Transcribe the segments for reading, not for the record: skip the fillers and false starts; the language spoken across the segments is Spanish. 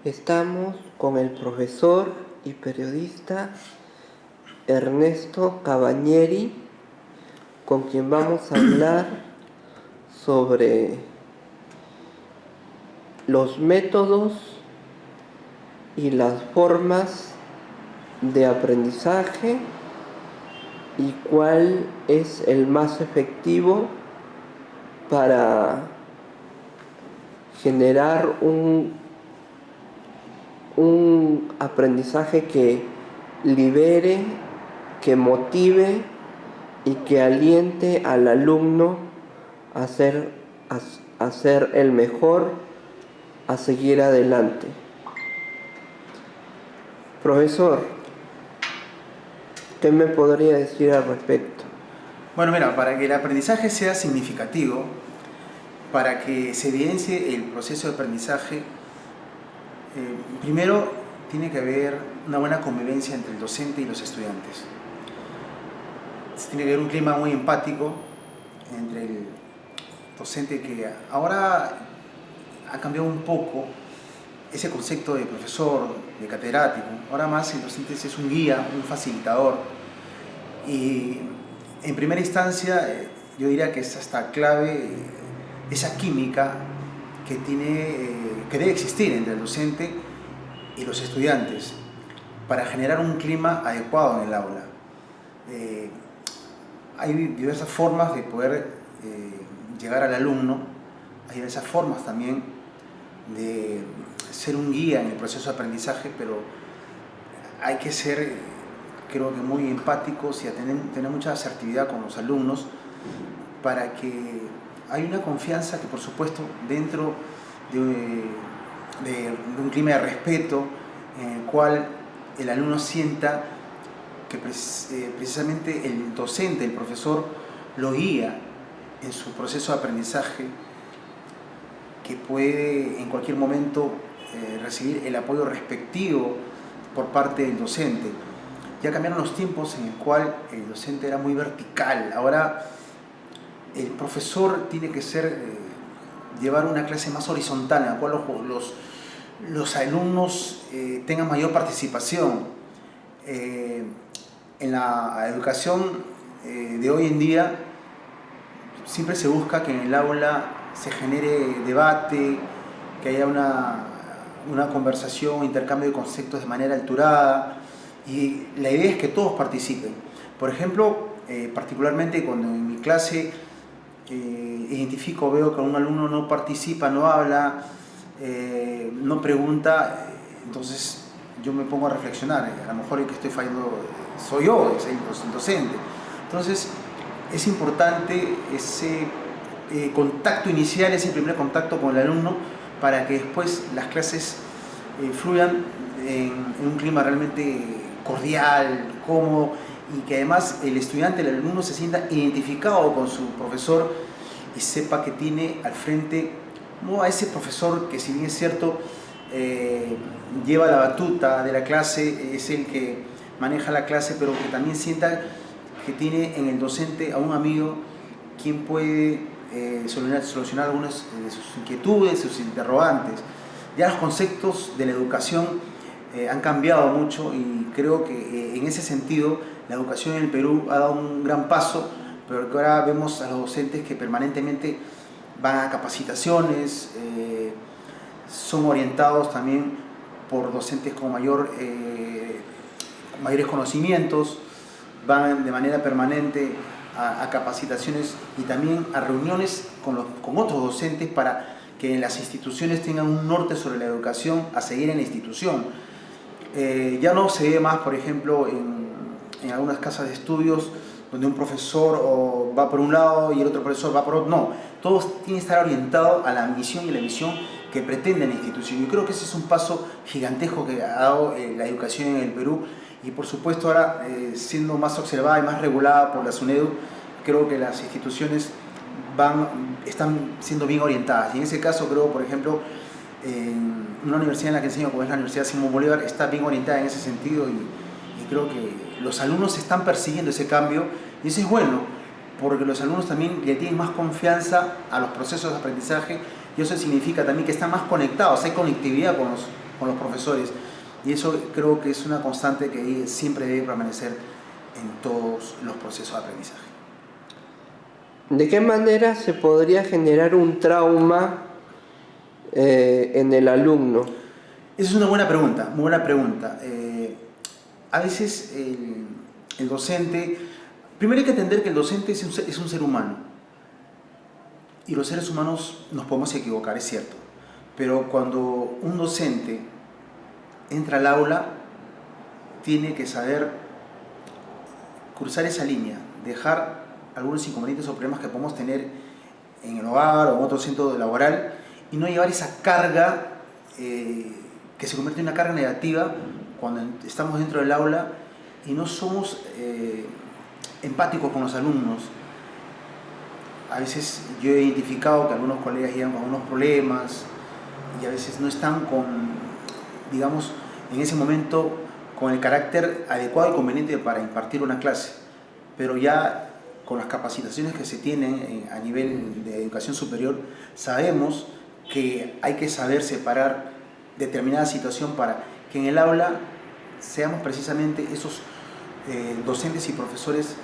Estamos con el profesor y periodista Ernesto Cabañeri, con quien vamos a hablar sobre los métodos y las formas de aprendizaje y cuál es el más efectivo para generar un aprendizaje que libere, que motive y que aliente al alumno a ser el mejor, a seguir adelante. Profesor, ¿qué me podría decir al respecto? Bueno, mira, para que el aprendizaje sea significativo, para que se evidencie el proceso de aprendizaje, primero tiene que haber una buena convivencia entre el docente y los estudiantes. Tiene que haber un clima muy empático entre el docente, que ahora ha cambiado un poco ese concepto de profesor, de catedrático. Ahora más el docente es un guía, un facilitador. Y en primera instancia yo diría que es hasta clave esa química que debe existir entre el docente y los estudiantes para generar un clima adecuado en el aula. Hay diversas formas de poder llegar al alumno, hay diversas formas también de ser un guía en el proceso de aprendizaje, pero hay que ser, creo que, muy empáticos y tener mucha asertividad con los alumnos para que haya una confianza que, por supuesto, dentro de un clima de respeto en el cual el alumno sienta que precisamente el docente, el profesor, lo guía en su proceso de aprendizaje, que puede en cualquier momento recibir el apoyo respectivo por parte del docente. Ya cambiaron los tiempos en el cual el docente era muy vertical. Ahora el profesor tiene que llevar una clase más horizontal, en la cual los alumnos tengan mayor participación. En la educación de hoy en día siempre se busca que en el aula se genere debate, que haya una conversación, intercambio de conceptos de manera alturada, y la idea es que todos participen. Por ejemplo, particularmente cuando en mi clase veo que un alumno no participa, no habla, no pregunta, entonces yo me pongo a reflexionar, a lo mejor el que estoy fallando soy yo, es el docente. Entonces es importante ese contacto inicial, ese primer contacto con el alumno, para que después las clases fluyan en un clima realmente cordial, cómodo, y que además el estudiante, el alumno, se sienta identificado con su profesor y sepa que tiene al frente no a ese profesor que, si bien es cierto, lleva la batuta de la clase, es el que maneja la clase, pero que también sienta que tiene en el docente a un amigo quien puede solucionar algunas de sus inquietudes, sus interrogantes. Ya los conceptos de la educación han cambiado mucho, y creo que en ese sentido la educación en el Perú ha dado un gran paso, pero que ahora vemos a los docentes que permanentemente van a capacitaciones, son orientados también por docentes con mayores conocimientos, van de manera permanente a capacitaciones y también a reuniones con otros docentes para que las instituciones tengan un norte sobre la educación a seguir en la institución. Ya no se ve más, por ejemplo, en algunas casas de estudios donde un profesor va por un lado y el otro profesor va por otro. No, todos tienen que estar orientados a la misión y la visión que pretende la institución. Yo creo que ese es un paso gigantesco que ha dado la educación en el Perú, y por supuesto ahora, siendo más observada y más regulada por la SUNEDU, creo que las instituciones están siendo bien orientadas. Y en ese caso creo, por ejemplo, una universidad en la que enseño, como es la Universidad Simón Bolívar, está bien orientada en ese sentido, y creo que los alumnos están persiguiendo ese cambio, y eso es bueno, porque los alumnos también le tienen más confianza a los procesos de aprendizaje, y eso significa también que están más conectados, hay conectividad con los profesores. Y eso creo que es una constante que siempre debe permanecer en todos los procesos de aprendizaje. ¿De qué manera se podría generar un trauma en el alumno? Esa es una buena pregunta, muy buena pregunta. A veces el docente, primero hay que entender que el docente es un ser humano y los seres humanos nos podemos equivocar, es cierto, pero cuando un docente entra al aula tiene que saber cruzar esa línea, dejar algunos inconvenientes o problemas que podemos tener en el hogar o en otro centro laboral y no llevar esa carga que se convierte en una carga negativa cuando estamos dentro del aula y no somos empáticos con los alumnos. A veces yo he identificado que algunos colegas llegan con algunos problemas y a veces no están digamos, en ese momento con el carácter adecuado y conveniente para impartir una clase, pero ya con las capacitaciones que se tienen a nivel de educación superior, sabemos que hay que saber separar determinada situación para que en el aula seamos precisamente esos docentes y profesores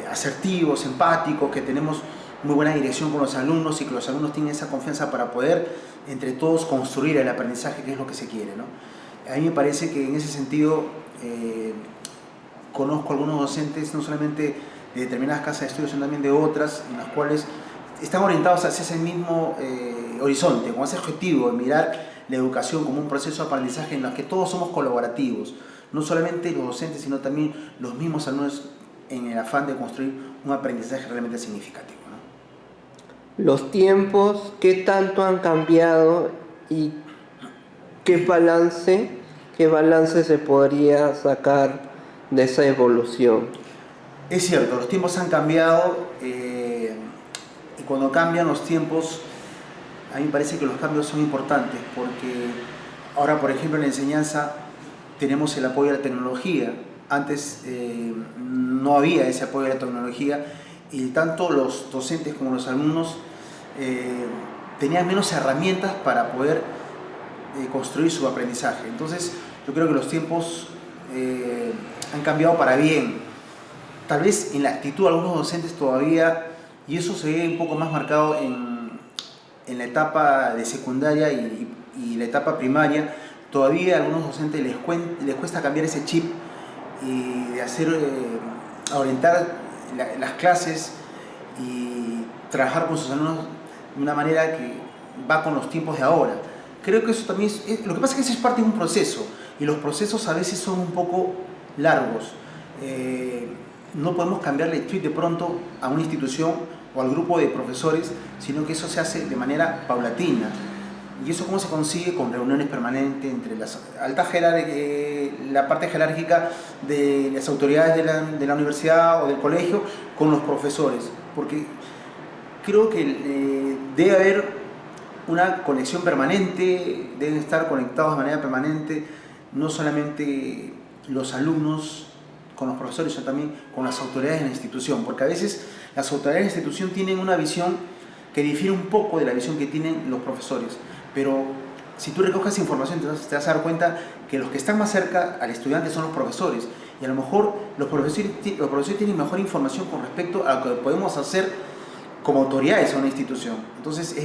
asertivos, empáticos, que tenemos muy buena dirección con los alumnos y que los alumnos tienen esa confianza para poder entre todos construir el aprendizaje, que es lo que se quiere, ¿no? A mí me parece que en ese sentido conozco algunos docentes, no solamente de determinadas casas de estudios, sino también de otras, en las cuales están orientados hacia ese mismo horizonte, con ese objetivo de mirar la educación como un proceso de aprendizaje en el que todos somos colaborativos, no solamente los docentes, sino también los mismos alumnos en el afán de construir un aprendizaje realmente significativo, ¿no? Los tiempos, ¿qué tanto han cambiado y qué balance se podría sacar de esa evolución? Es cierto, los tiempos han cambiado y cuando cambian los tiempos, a mí me parece que los cambios son importantes porque ahora, por ejemplo, en la enseñanza tenemos el apoyo de la tecnología. Antes no había ese apoyo de la tecnología y tanto los docentes como los alumnos tenían menos herramientas para poder construir su aprendizaje. Entonces, yo creo que los tiempos han cambiado para bien. Tal vez en la actitud de algunos docentes todavía, y eso se ve un poco más marcado en la etapa de secundaria y la etapa primaria, todavía a algunos docentes les cuesta cambiar ese chip y de orientar las clases y trabajar con sus alumnos de una manera que va con los tiempos de ahora. Creo que eso también lo que pasa es que eso es parte de un proceso y los procesos a veces son un poco largos. No podemos cambiarle el chip de pronto a una institución o al grupo de profesores, sino que eso se hace de manera paulatina. ¿Y eso cómo se consigue? Con reuniones permanentes entre la parte jerárquica de las autoridades de la universidad o del colegio con los profesores. Porque creo que debe haber una conexión permanente, deben estar conectados de manera permanente, no solamente los alumnos con los profesores, sino también con las autoridades de la institución, porque a veces las autoridades de la institución tienen una visión que difiere un poco de la visión que tienen los profesores, pero si tú recoges información te vas a dar cuenta que los que están más cerca al estudiante son los profesores, y a lo mejor los profesores tienen mejor información con respecto a lo que podemos hacer como autoridades en una institución. Entonces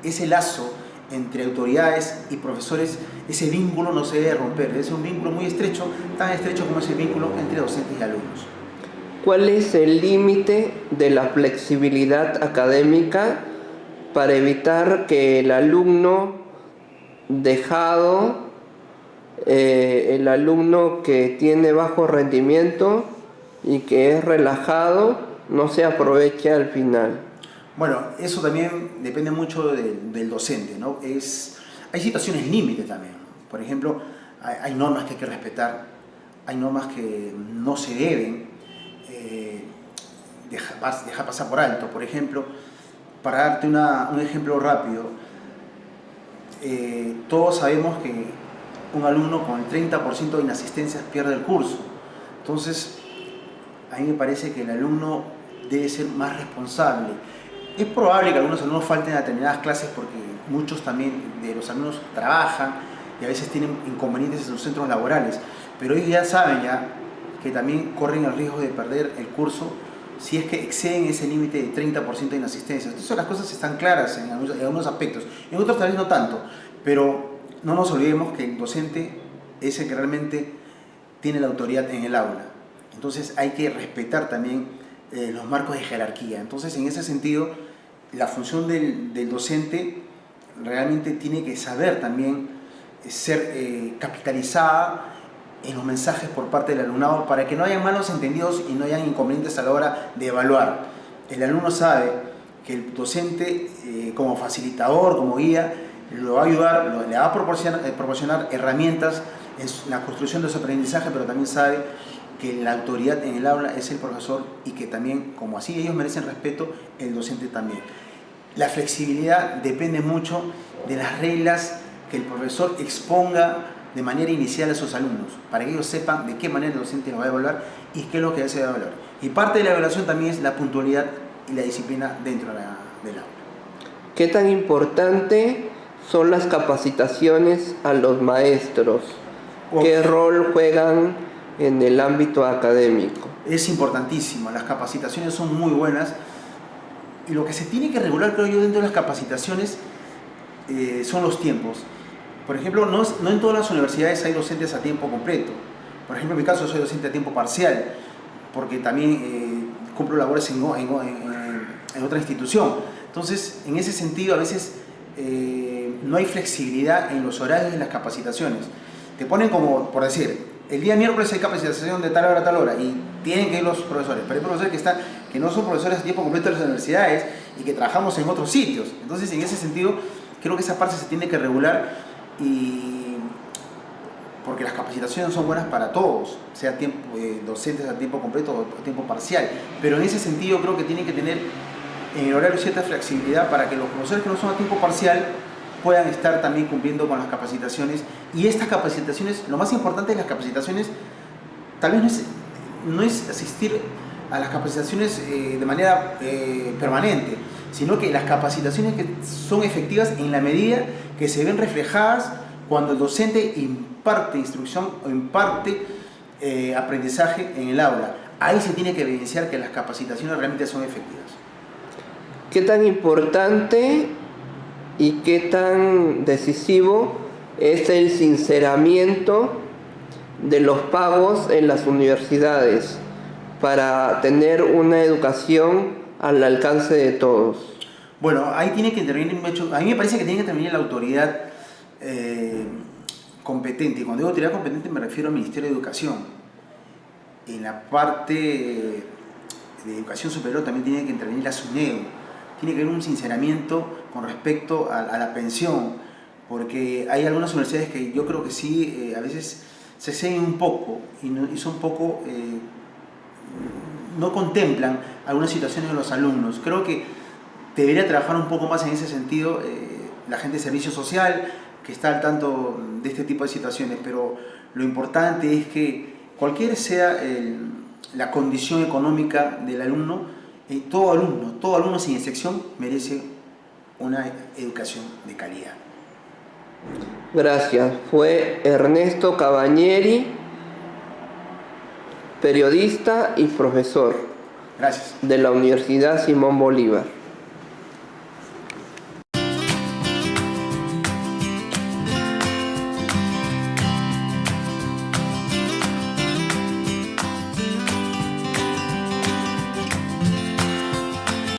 ese lazo entre autoridades y profesores, ese vínculo no se debe romper, es un vínculo muy estrecho, tan estrecho como es el vínculo entre docentes y alumnos. ¿Cuál es el límite de la flexibilidad académica para evitar que el alumno dejado, el alumno que tiene bajo rendimiento y que es relajado, no se aproveche al final? Bueno, eso también depende mucho del docente, ¿no? Hay situaciones límite también. Por ejemplo, hay normas que hay que respetar, hay normas que no se deben dejar pasar por alto. Por ejemplo, para darte un ejemplo rápido, todos sabemos que un alumno con el 30% de inasistencias pierde el curso. Entonces, a mí me parece que el alumno debe ser más responsable. Es probable que algunos alumnos falten a determinadas clases porque muchos también de los alumnos trabajan y a veces tienen inconvenientes en sus centros laborales, pero ellos ya saben que también corren el riesgo de perder el curso si es que exceden ese límite de 30% de inasistencia. Entonces las cosas están claras en algunos aspectos, en otros tal vez no tanto, pero no nos olvidemos que el docente es el que realmente tiene la autoridad en el aula. Entonces hay que respetar también los marcos de jerarquía. Entonces en ese sentido la función del docente realmente tiene que saber también ser capitalizada en los mensajes por parte del alumnado para que no haya malos entendidos y no haya inconvenientes a la hora de evaluar. El alumno sabe que el docente como facilitador, como guía, lo va a ayudar, le va a proporcionar herramientas en la construcción de su aprendizaje, pero también sabe que la autoridad en el aula es el profesor y que también, como así ellos merecen respeto, el docente también. La flexibilidad depende mucho de las reglas que el profesor exponga de manera inicial a sus alumnos, para que ellos sepan de qué manera el docente lo va a evaluar y qué es lo que se va a evaluar. Y parte de la evaluación también es la puntualidad y la disciplina dentro del aula. ¿Qué tan importante son las capacitaciones a los maestros? ¿Qué rol juegan en el ámbito académico? Es importantísimo, las capacitaciones son muy buenas y lo que se tiene que regular, creo yo, dentro de las capacitaciones son los tiempos. Por ejemplo, no en todas las universidades hay docentes a tiempo completo. Por ejemplo, en mi caso soy docente a tiempo parcial, porque también cumplo labores en otra institución. Entonces, en ese sentido, a veces no hay flexibilidad en los horarios de las capacitaciones. Te ponen como, por decir, el día miércoles hay capacitación de tal hora a tal hora y tienen que ir los profesores, pero hay profesores que no son profesores a tiempo completo de las universidades y que trabajamos en otros sitios. Entonces, en ese sentido, creo que esa parte se tiene que regular porque las capacitaciones son buenas para todos, sea docentes a tiempo completo o a tiempo parcial, pero en ese sentido creo que tienen que tener en el horario cierta flexibilidad para que los profesores que no son a tiempo parcial puedan estar también cumpliendo con las capacitaciones. Y estas capacitaciones, lo más importante de las capacitaciones tal vez no es asistir a las capacitaciones de manera permanente, sino que las capacitaciones que son efectivas en la medida que se ven reflejadas cuando el docente imparte instrucción o imparte aprendizaje en el aula. Ahí se tiene que evidenciar que las capacitaciones realmente son efectivas. ¿Qué tan importante y qué tan decisivo es el sinceramiento de los pagos en las universidades para tener una educación al alcance de todos? Bueno, ahí tiene que intervenir, a mí me parece que tiene que intervenir la autoridad competente. Y cuando digo autoridad competente me refiero al Ministerio de Educación. En la parte de educación superior también tiene que intervenir la SUNEDU. Tiene que haber un sinceramiento con respecto a la pensión, porque hay algunas universidades que yo creo que sí, a veces se exceden un poco y son poco, no contemplan algunas situaciones de los alumnos. Creo que debería trabajar un poco más en ese sentido la gente de servicio social, que está al tanto de este tipo de situaciones, pero lo importante es que cualquiera sea la condición económica del alumno, todo alumno sin excepción merece una educación de calidad. Gracias. Fue Ernesto Cabañeri, periodista y profesor. Gracias. De la Universidad Simón Bolívar.